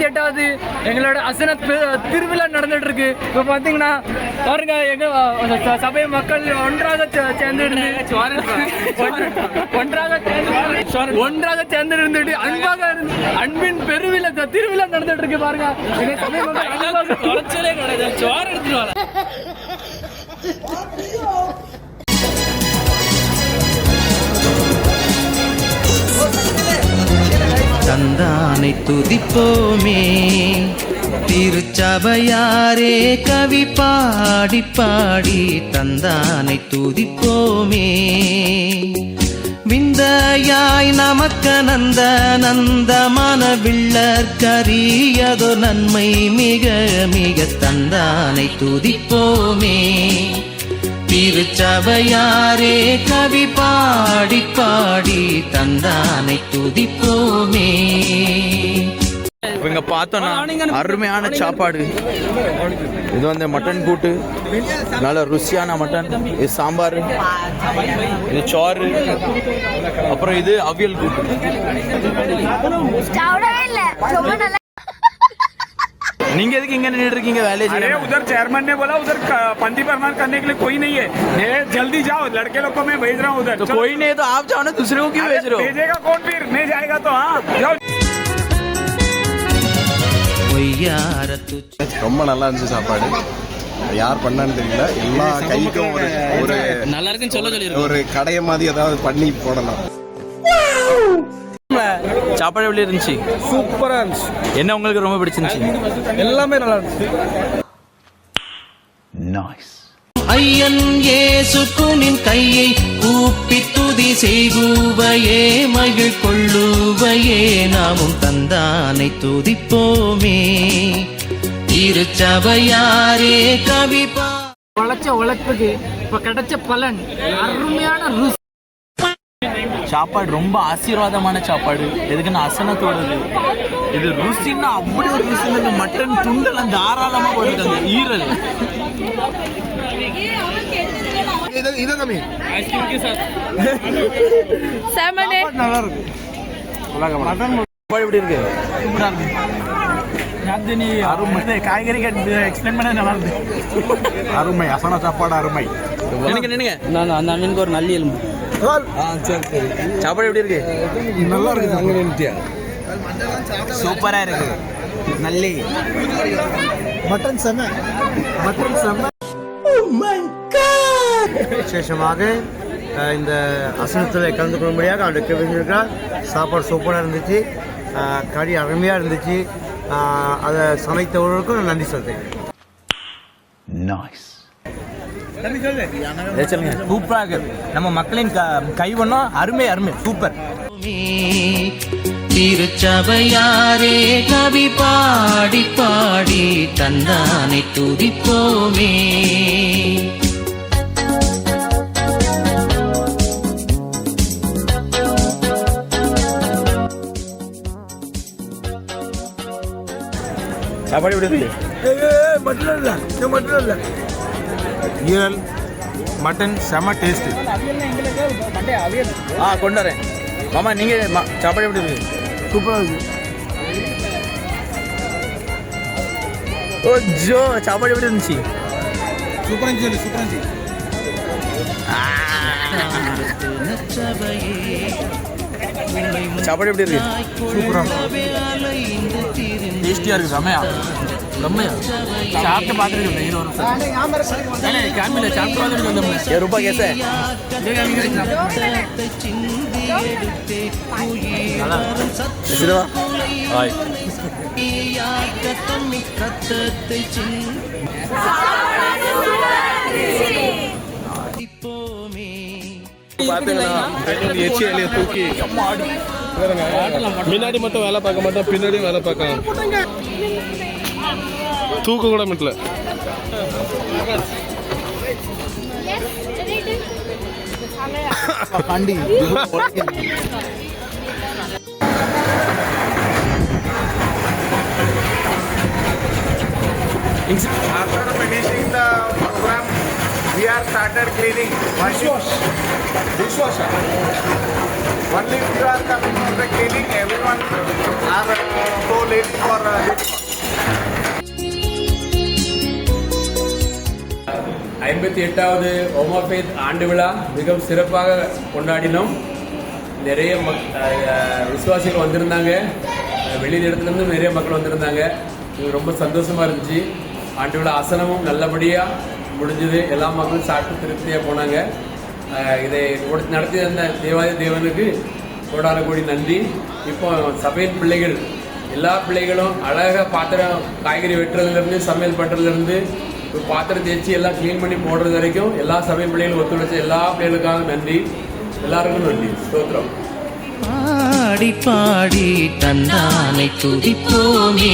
28வது எங்களோட அசன திருவிழா நடந்துட்டு இருக்கு. இப்போ பார்த்தீங்கன்னா பாருங்க, எங்க சபை மக்கள் ஒன்றாக சேர்ந்து இருந்துட்டு அன்பின் பெருவிழா திருவிழா நடந்துட்டு இருக்கு. பாருங்க, எங்க சபை மக்கள் குறைச்சலே கிடையாது. சோறு எடுத்துட்டு தந்தானை துதிப்போமே, திருச்சபையாரே கவி பாடி பாடி தந்தானை துதிப்போமே. விந்தையாய் நமக்கு நந்த நந்தமான விள்ளற்கரியதோ நன்மை மிக மிக தந்தானை துதிப்போமே. திருச்சபையாரே கவி பாடி பாடி தந்தானை துதிப்போமே. இவங்க பார்த்தோன்னா அருமையான சாப்பாடு. இது வந்து மட்டன் கூட்டு, நல்ல ருசியான மட்டன். இது சாம்பார், இது சோறு, அப்புறம் இது அவியல் கூட்டு. நீங்க எதுக்கு இங்க நின்னுட்டு இருக்கீங்க? வேலை अरे उधर चेयरमैन ने बोला उधर पंथी प्रमाण करने के लिए कोई नहीं है, जल्दी जाओ, लड़के लोग को मैं भेज रहा हूँ उधर. तो कोई नहीं है तो आप जाओ ना, दूसरे को क्यों भेज रहे हो? भेजेगा कौन फिर? नहीं जाएगा तो हाँ जाओ. ரொம்ப நல்லா இருந்துச்சு சாப்பாடு. யார் பண்ணான்னு தெரியல. எல்லா கைக்கும் ஒரு நல்லா இருக்குன்னு சொல்ல சொல்லி ஒரு கடையை மாதிரி ஏதாவது பண்ணி போடலாம். சாப்பாடு எப்படி இருந்துச்சு? சூப்பரா இருந்துச்சு. என்ன உங்களுக்கு ரொம்ப பிடிச்சிருந்துச்சு? எல்லாமே நல்லா இருந்துச்சு. ஐயன் இயேசுக்குனின் கையை கூப்பி துதி செய்குவையே, மகிழ் கொள்ளுவையே, நாமும் தந்தானை துதிப்போமே. திருச்சபையாரே கவிப்பா உழைச்ச உழைப்புக்கு இப்ப கிடைச்ச பலன் அருமையான ருசி. சாப்பாடு ரொம்ப ஆசீர்வாதமான சாப்பாடு. எதுக்குன்னு அசனத்தோடது. இது ருசின்னா அப்படி ஒரு ருசி. இந்த மட்டன் துண்டெல்லாம் தாராளமா போட்டுருக்காங்க. ஈரல் நல்லா இருக்கு. சாப்பாடு எப்படி இருக்கு? அருமை. காய்கறி எக்ஸ்பிளைன் பண்ண நல்லா இருக்கு. அருமை. அசன சாப்பாடு அருமை. நினைங்க நான் அந்த அண்ணனுக்கு ஒரு நல்லி எலும்பு. சரி சரி. சாப்பாடு எப்படி இருக்கு? நல்லா இருக்கு. சூப்பரா இருக்கு. நல்லி மட்டன் செம. விசேஷமாக இந்த அசனத்தில் கலந்து கொள்ளும்படியாக அவருடைய கேள்வியிருக்கிறார். சாப்பாடு சூப்பராக இருந்துச்சு, கறி அருமையாக இருந்துச்சு. அதை சமைத்தவர்களுக்கும் நான் நன்றி சொல்கிறேன். சூப்பரா இருக்கு. நம்ம மக்களின் கைவண்ணம் அருமை அருமை. சூப்பர். திருச்சபையாரே கவி பாடி பாடி தந்தானை துதிப்போமே. சாப்பாடு எப்படி இருக்கு? மட்டும் இல்லை ஈரல் மட்டன் செம டேஸ்ட். கொண்டாறேன் மாமா. நீங்க சாப்பாடு எப்படி இருக்கு? சூப்பராக இருக்கு. ஓ ஜோ, சாப்பாடு எப்படி இருந்துச்சு? சூப்பராக இருந்துச்சு. சாப்பாடு எப்படி இருக்கு? சூப்பராக டேஸ்டியா இருக்கு. செமையா செம்மையா சாப்பிட்டு பார்த்துட்டு கேமில் சாப்பிட்டு பார்த்துட்டு ரூபா கேச ஹாய். பார்த்தீங்கன்னா எச்சி இலையை தூக்கி முன்னாடி மட்டும் வேலை பார்க்க மாட்டோம், பின்னாடியும் வேலை பார்க்கலாம். தூக்க கூட மிட்டல. After finishing the program, We are started cleaning. Dishwasher. Only if you are coming for the cleaning, everyone are so late for dishwasher. 58வது ஹோம் ஆஃப் ஃபெய்த் ஆண்டு விழா மிகவும் சிறப்பாக கொண்டாடினோம். நிறைய விசுவாசிகள் வந்திருந்தாங்க, வெளியில் இடத்துலேருந்து நிறைய மக்கள் வந்திருந்தாங்க. இது ரொம்ப சந்தோஷமாக இருந்துச்சு. ஆண்டு விழா ஆசனமும் நல்லபடியாக முடிஞ்சது. எல்லா மக்களும் சாப்பிட்டு திருப்தியாக போனாங்க. இதை நடத்தி தந்த தேவாதி தேவனுக்கு கோடான கோடி நன்றி. இப்போ சபையின் பிள்ளைகள் எல்லா பிள்ளைகளும் அழகாக பாத்திரம் காய்கறி வெட்டுறதுலேருந்து சமையல் பண்ணுறதுலேருந்து பாத்திரம் தேய்ச்சி எல்லாம் க்ளீன் பண்ணி போடுறது வரைக்கும் எல்லா சபை பிள்ளைகளும் ஒத்துழைச்ச எல்லா பிள்ளைகளுக்காக நன்றி. எல்லாருக்கும் நன்றி. ஸ்தோத்திரம். பாடி பாடி தந்தானை துதிப்போமே.